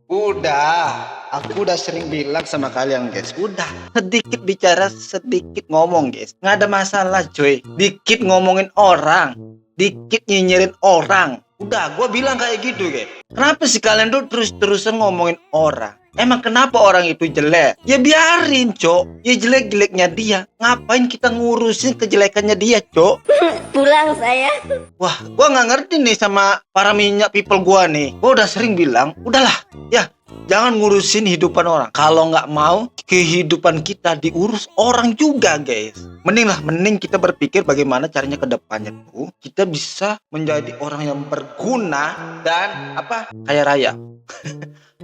Udah, aku udah sering bilang sama kalian guys. Udah, sedikit bicara, sedikit ngomong guys. Nggak ada masalah coy. Dikit ngomongin orang, dikit nyinyirin orang. Udah, gue bilang kayak gitu guys. Kenapa sih kalian tuh terus-terusan ngomongin orang? Emang kenapa orang itu jelek? Ya biarin cok. Ya jelek-jeleknya dia. Ngapain kita ngurusin kejelekannya dia cok? Pulang saya. Wah, gua nggak ngerti nih sama para minyak people gua nih. Gua udah sering bilang, udahlah, ya jangan ngurusin hidupan orang. Kalau nggak mau kehidupan kita diurus orang juga, guys. Mending kita berpikir bagaimana caranya ke depannya tuh kita bisa menjadi orang yang berguna dan kaya raya.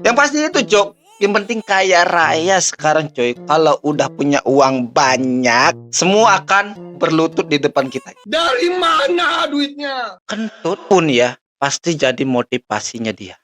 Yang pasti itu, Cok. Yang penting kaya raya sekarang coy. Kalau udah punya uang banyak, semua akan berlutut di depan kita. Dari mana duitnya? Kentut pun ya pasti jadi motivasinya dia.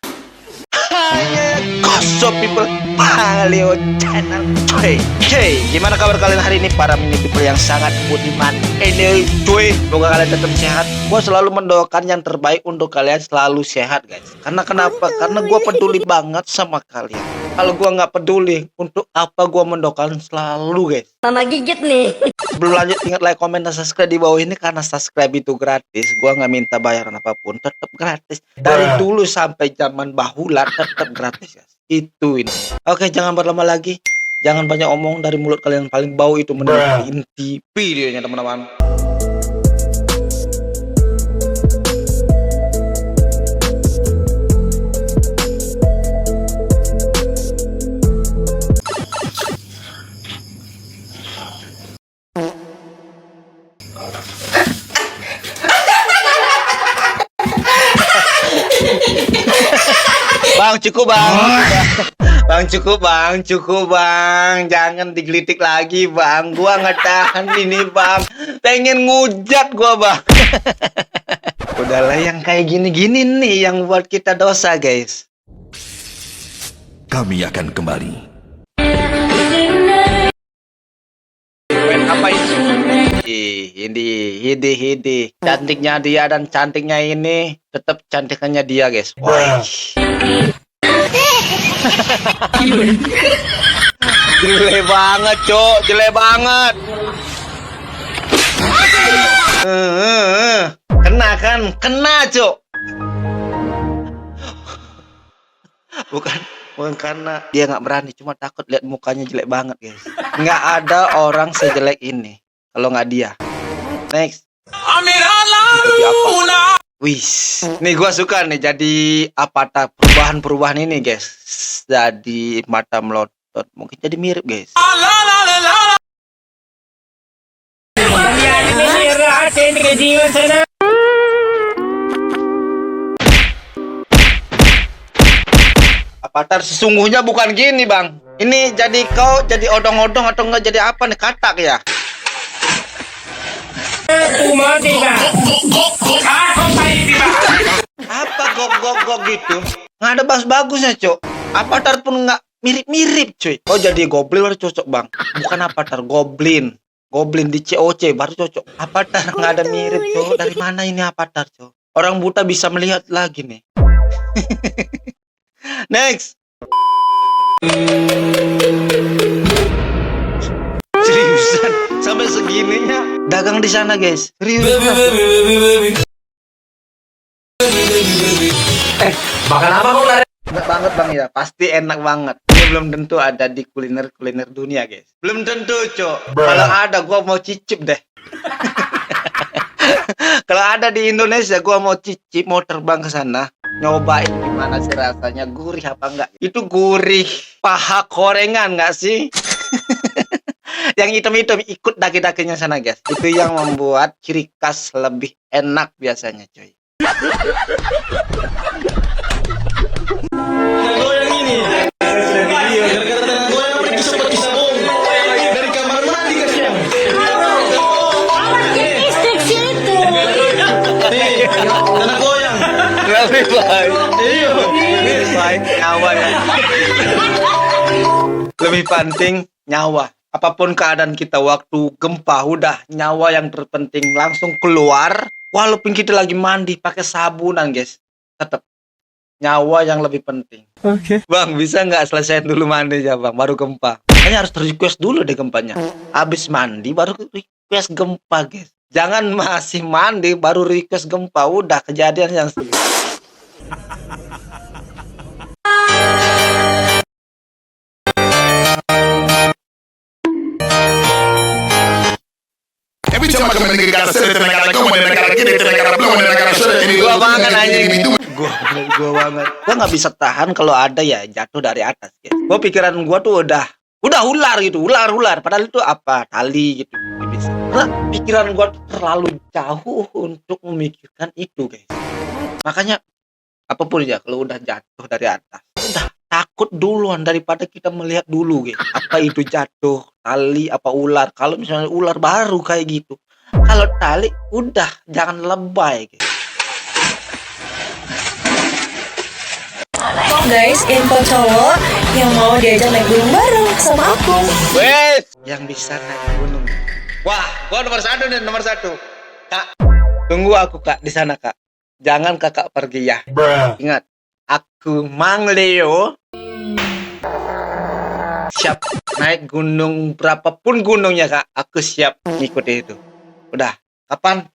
Kosong people Paleo channel coy. Hey, gimana kabar kalian hari ini para mini people yang sangat budiman? Ini cuy, semoga kalian tetap sehat. Gua selalu mendoakan yang terbaik untuk kalian selalu sehat guys. Karena kenapa? Karena gua peduli banget sama kalian. Kalau gua nggak peduli, untuk apa gua mendoakan selalu guys? Mama gigit nih. Sebelum lanjut, ingat like, komen, dan subscribe di bawah ini karena subscribe itu gratis. Gua nggak minta bayaran apapun, tetap gratis. Dari dulu sampai zaman bahula tetap gratis guys. Itu ini. Oke, jangan berlama lagi. Jangan banyak omong, dari mulut kalian paling bau itu mendengar inti videonya teman-teman. Bang, cukup bang. Bang, cukup bang. Jangan digelitik lagi bang. Gua nggak tahan ini bang. Pengen ngujat gua bang. Udahlah, yang kayak gini-gini nih yang buat kita dosa guys. Kami akan kembali. Apa itu? Hidi. Cantiknya dia dan cantiknya ini tetap cantikannya dia guys. Wah. Jelek banget, Cok. Jelek banget. Kena kan? Kena, Cok. Bukan karena dia nggak berani, cuma takut lihat mukanya jelek banget, guys. Nggak ada orang sejelek ini kalau nggak dia. Next. Wih, nih gua suka nih jadi perubahan ini guys. Jadi mata melotot, mungkin jadi mirip guys. Avatar sesungguhnya bukan gini bang. Ini jadi kau jadi odong-odong atau enggak jadi apa nih, katak ya? Apa gok gitu? Nggak ada bagusnya cok. Avatar pun nggak mirip-mirip cuy. Oh jadi goblin baru cocok bang. Bukan avatar, goblin. Goblin di COC baru cocok. Avatar nggak ada mirip cok. Dari mana ini avatar cok? Orang buta bisa melihat lagi nih. Next. Seriusan sampai segininya dagang di sana guys. Serius. Makan apa kok? Enak banget bang ya, pasti enak banget. Ini belum tentu ada di kuliner dunia guys. Belum tentu cok. Kalau ada gua mau cicip deh. Kalau ada di Indonesia gua mau cicip, mau terbang ke sana, nyobain gimana sih rasanya, gurih apa enggak. Itu gurih paha korengan enggak sih? Yang hitam-hitam ikut daki-dakinya sana guys. Itu yang membuat ciri khas lebih enak biasanya coy. Goyang ini. Gara-gara goyang apa kisah bohong. Dari kamar mandi ke siang. Karena goyang. Lebih baik nyawa ya. Lebih penting nyawa. Apapun keadaan kita waktu gempa, udah nyawa yang terpenting, langsung keluar. Walaupun kita lagi mandi pakai sabunan guys, tetap nyawa yang lebih penting. Oke. Bang, bisa nggak selesai dulu mandi ya bang, baru gempa. Hanya harus request dulu deh gempanya. Habis mandi baru request gempa guys. Jangan masih mandi baru request gempa. Udah kejadian yang Every time I come in, nigga gotta set it, then I gotta go, and then I gotta get it, then I gotta blow, and then I gotta shut it. gua banget anjing. Gua banget. Gua nggak bisa tahan kalau ada ya jatuh dari atas guys. Gua pikiran gua tuh udah ular gitu, ular. Padahal itu apa? Tali gitu. Bisa. Karena pikiran gua tuh terlalu jauh untuk memikirkan itu guys. Makanya apapun ya kalau udah jatuh dari atas, udah takut duluan daripada kita melihat dulu guys. Apa itu jatuh, tali apa ular. Kalau misalnya ular baru kayak gitu. Kalau tali udah jangan lebay guys. Guys, info cowok yang mau diajak naik gunung bareng sama aku. Wes, yang bisa naik gunung. Wah, gua nomor 1 nih, nomor 1. Kak, tunggu aku kak di sana kak. Jangan kakak pergi ya. Ingat, aku Mang Leo. Siap naik gunung berapapun gunungnya kak. Aku siap ngikuti itu. Udah, kapan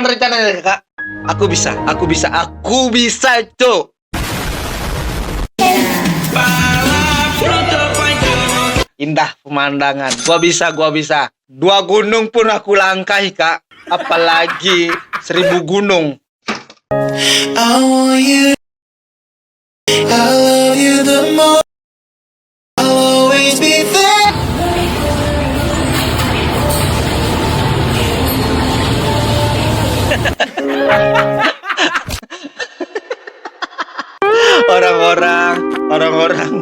rencananya kak? Aku bisa cok. Indah pemandangan. Gua bisa. 2 gunung pun aku langkahi kak. Apalagi 1000 gunung. I want you, I love you the most, I'll always be there. Orang-orang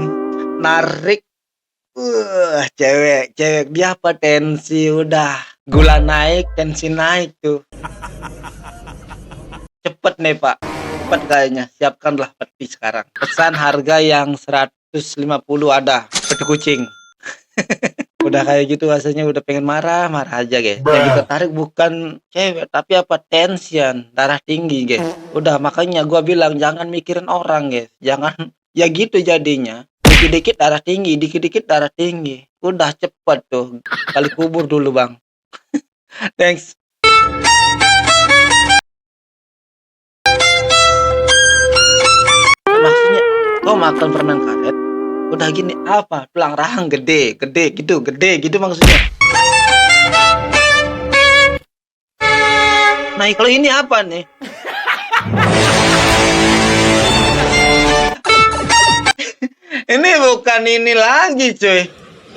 narik cewek dia apa tensi udah gula naik tensi naik tuh. Cepet nih pak, cepet kayaknya. Siapkanlah peti sekarang. Pesan harga yang 150 ada peti kucing. Udah kayak gitu rasanya udah pengen marah aja guys. Yang kita tarik bukan cewek tapi apa tension, darah tinggi guys. Udah makanya gua bilang jangan mikirin orang guys. Jangan ya gitu jadinya. Dikit-dikit darah tinggi. Udah cepet tuh. Kali kubur dulu bang. Thanks. Maksudnya kau makan permen karet udah gini apa tulang rahang gede gitu maksudnya. Nah kalau ini apa nih? Ini bukan ini lagi cuy,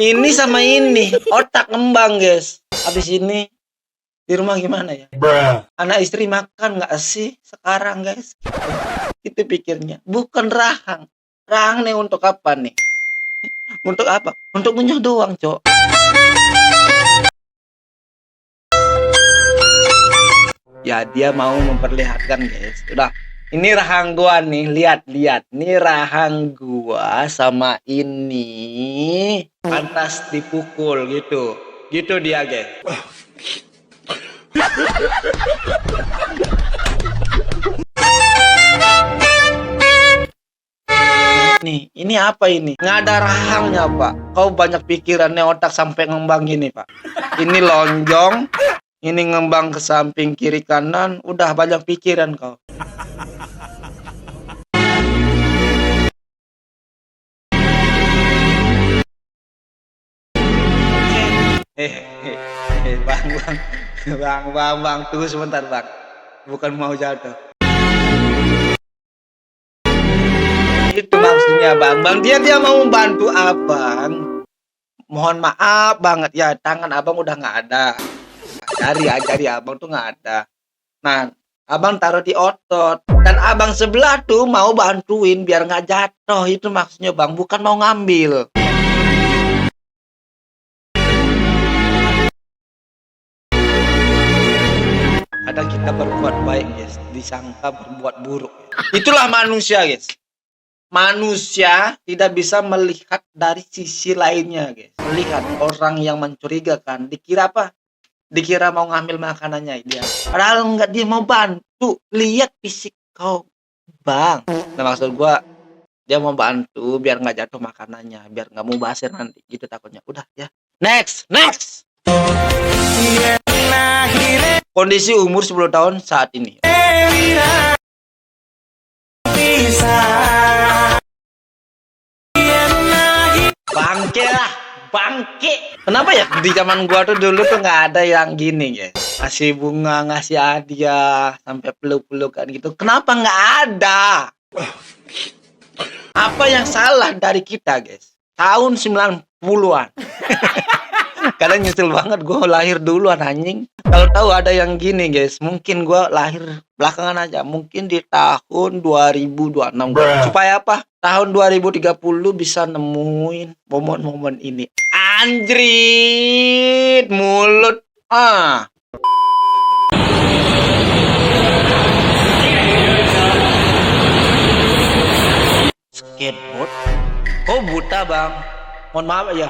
ini sama ini otak ngembang guys. Habis ini di rumah gimana ya? Anak istri makan nggak sih sekarang guys? Itu pikirnya bukan rahang nih untuk apa nih? Untuk apa? Untuk ngunyah doang cok. Ya dia mau memperlihatkan guys. Udah ini rahang gua nih, lihat nih rahang gua sama ini pantas dipukul gitu dia guys. Nih, ini apa ini? Nggak ada rahangnya, Pak. Kau banyak pikirannya otak sampai ngembang gini, Pak. Ini lonjong, ini ngembang ke samping kiri kanan, udah banyak pikiran kau. Bang, tunggu sebentar, Bang. Bukan mau jatuh. Itu maksudnya bang dia mau membantu abang. Mohon maaf banget ya, tangan abang udah nggak ada. Jari abang tuh nggak ada. Nah abang taruh di otot dan abang sebelah tuh mau bantuin biar nggak jatuh. Itu maksudnya bang, bukan mau ngambil. Kadang kita berbuat baik guys, disangka berbuat buruk. Itulah manusia guys. Manusia tidak bisa melihat dari sisi lainnya guys. Melihat orang yang mencurigakan, dikira apa? Dikira mau ngambil makanannya dia. Padahal enggak, dia mau bantu. Lihat fisik kau bang. Nah maksud gua dia mau bantu biar nggak jatuh makanannya, biar nggak mau basir nanti gitu takutnya. Udah ya. Next. Kondisi umur 10 tahun saat ini. Bangke lah, bangke. Kenapa ya di zaman gua tuh dulu tuh nggak ada yang gini guys. Ngasih bunga, ngasih hadiah, sampai peluk-pelukan gitu. Kenapa nggak ada? Apa yang salah dari kita guys? Tahun 90-an. Kadang nyesel banget gue lahir duluan anjing. Kalau tahu ada yang gini guys, mungkin gue lahir belakangan aja. Mungkin di tahun 2026. Supaya apa? Tahun 2030 bisa nemuin momen-momen ini. Anjrit mulut. Skateboard? Kok buta bang? Mohon maaf ya.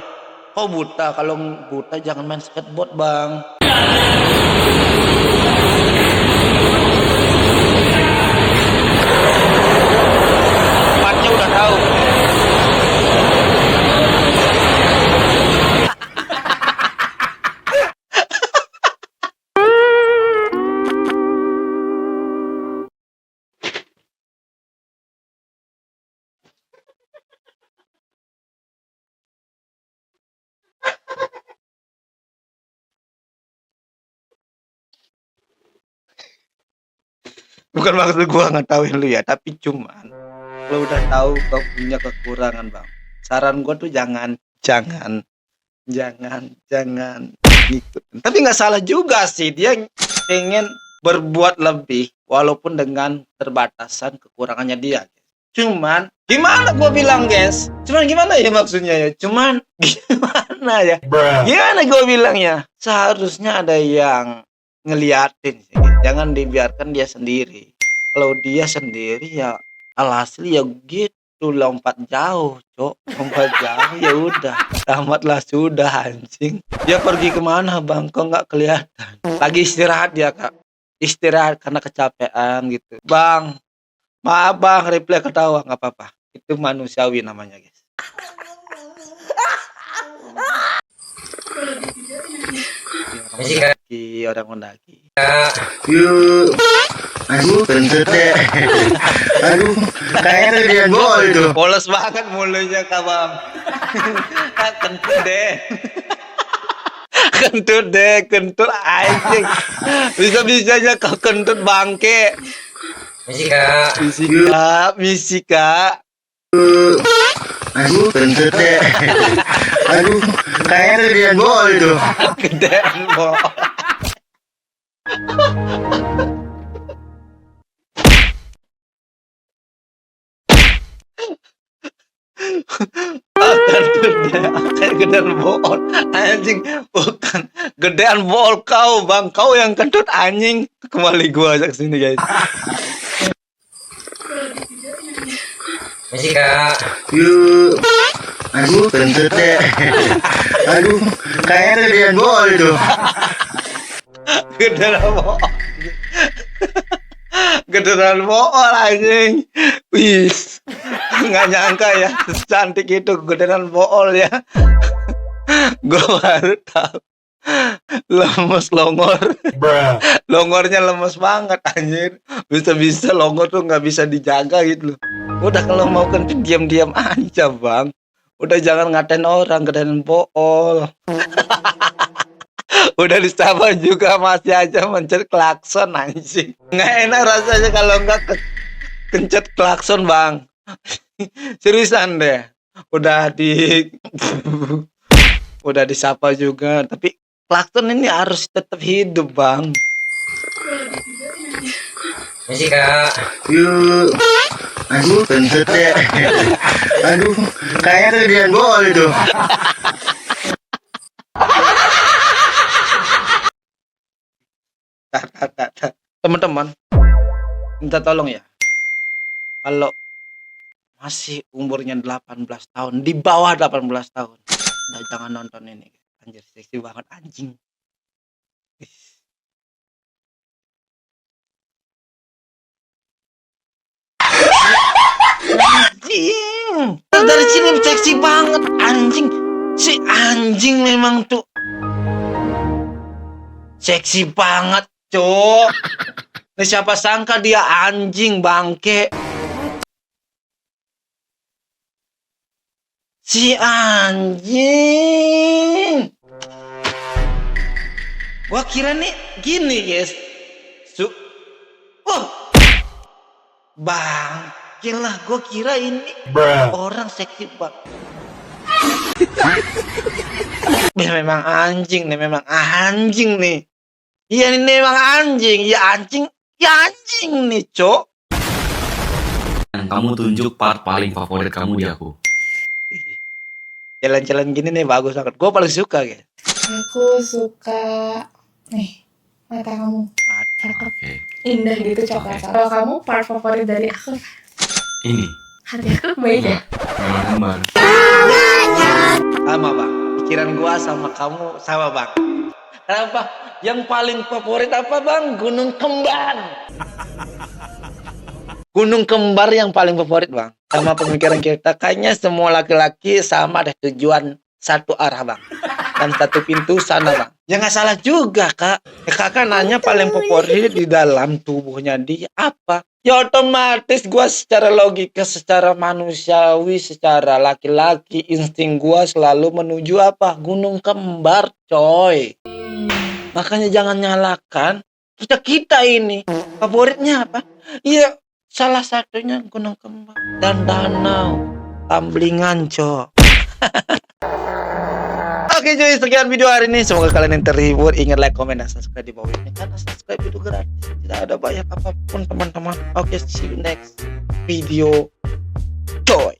Kok buta? Kalau buta jangan main skateboard bang. Tempatnya udah tahu. Bukan maksud gua ngetahuin lu ya, tapi cuman lu udah tahu kau punya kekurangan bang. Saran gua tuh jangan ngikut. Tapi nggak salah juga sih, dia pengen berbuat lebih walaupun dengan terbatasan kekurangannya dia. Cuman gimana gua bilang guys? Cuman gimana ya maksudnya ya? Cuman gimana ya? Gimana gua bilangnya? Seharusnya ada yang ngeliatin sih. Jangan dibiarkan dia sendiri. Kalau dia sendiri ya alhasil ya gitu, lompat jauh, cok. Lompat jauh ya udah. Tamatlah sudah anjing. Dia pergi kemana bang? Kok nggak kelihatan? Lagi istirahat dia kak. Istirahat karena kecapean gitu. Bang, maaf bang, reply ketawa nggak apa-apa. Itu manusiawi namanya guys. Orang mendaki. Yuk. Aduh, kentut deh. Aduh, kayaknya kejadian bohong itu. Polos banget mulutnya kak bang. Kentut deh. Kentut anjing. Bisa-bisanya kau kentut bangke. Misi kak. Aduh, kentut deh. Aduh, kayaknya kejadian bohong itu. Gedean bohong. Akan gedean bohong anjing, bukan gedean bohong kau bang, kau yang kentut anjing. Kembali gua aja kesini guys. Yuk. Aduh, kentut deh. Aduh, kayaknya kejadian bohong itu. Gedean bohong. Gedean bohong anjing. Wis. Nggak nyangka ya cantik itu gedean bohong ya. Gue baru tahu. Lemes longor. Longornya lemes banget anjir. Bisa-bisa longor tuh nggak bisa dijaga gitu loh. Udah kalau mau kentut diam-diam aja bang. Udah jangan ngatain orang gedean bohong. Udah disapa juga masih aja mencet klakson anjing. Nggak enak rasanya kalau nggak kencet klakson bang. Seriusan deh. Udah disapa juga, tapi klakson ini harus tetap hidup bang. Yuk. Aduh, kentut deh. Aduh, kayaknya kejadian bohong itu. Teman-teman, minta tolong ya. Kalau masih umurnya 18 tahun, di bawah 18 tahun, udah jangan nonton ini. Anjir, seksi banget anjing. anjing. Dari sini seksi banget anjing. Si anjing memang tuh seksi banget, Cok. Nih siapa sangka dia anjing bangke. Si anjing. Gua kira nih gini, guys. Bangke lah, gua kira ini orang seksi banget. Memang anjing nih, memang anjing nih. Iya ini memang anjing, ya anjing nih, Cok. Kamu tunjuk part paling favorit kamu di aku. Jalan-jalan gini nih bagus banget. Gue paling suka, guys. Aku suka nih mata kamu. Cakep. Oke. Indah gitu coklat. Kalau kamu part favorit dari aku, Ini hati aku baik ya. memang kembar. Sama, Bang. Pikiran gua sama kamu sama, Bang. Kenapa? Yang paling favorit apa, Bang? Gunung Kembar. Gunung Kembar yang paling favorit, Bang. Sama pemikiran kita, kayaknya semua laki-laki sama deh, tujuan satu arah, Bang. Dan satu pintu sana, Bang. Ya nggak salah juga, Kak. Kakak nanya paling favorit di dalam tubuhnya dia apa? Ya otomatis gua secara logika, secara manusiawi, secara laki-laki, insting gua selalu menuju apa? Gunung Kembar, coy. Makanya jangan nyalakan kita ini. Favoritnya apa? Iya, salah satunya Gunung Kembar dan danau Tamblingan, coy. Oke cuy, sekian video hari ini. Semoga kalian yang terhibur. Ingat like, komen, dan subscribe di bawah ini. Karena subscribe itu gratis. Tidak ada bayar apapun teman-teman. Oke, see you next video. Coy.